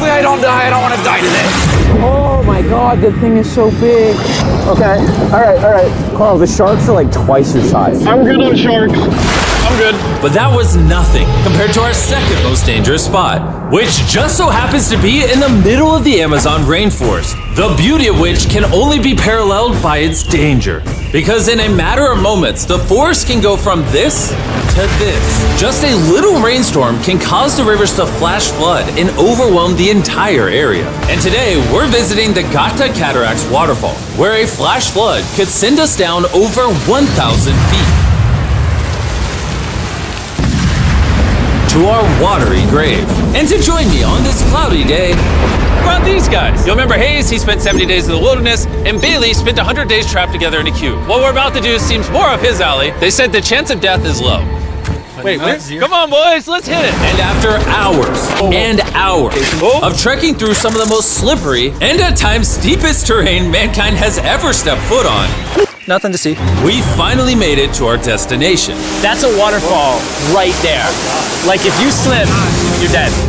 hopefully I don't die. I don't want to die today. Oh my God, the thing is so big. Okay, all right. Carl, the sharks are like twice your size. I'm good on sharks. I'm good. But that was nothing compared to our second most dangerous spot, which just so happens to be in the middle of the Amazon rainforest, the beauty of which can only be paralleled by its danger. Because in a matter of moments, the forest can go from this to this. Just a little rainstorm can cause the rivers to flash flood and overwhelm the entire area. And today, we're visiting the Gata Cataracts waterfall, where a flash flood could send us down over 1,000 feet to our watery grave. And to join me on this cloudy day, brought these guys. You'll remember Hayes, he spent 70 days in the wilderness, and Bailey spent 100 days trapped together in a cube. What we're about to do seems more up his alley. They said the chance of death is low. Wait, come on, boys, let's hit it. And after hours and hours of trekking through some of the most slippery and at times steepest terrain mankind has ever stepped foot on, Nothing to see. we finally made it to our destination. That's a waterfall right there. Like if you slip, you're dead.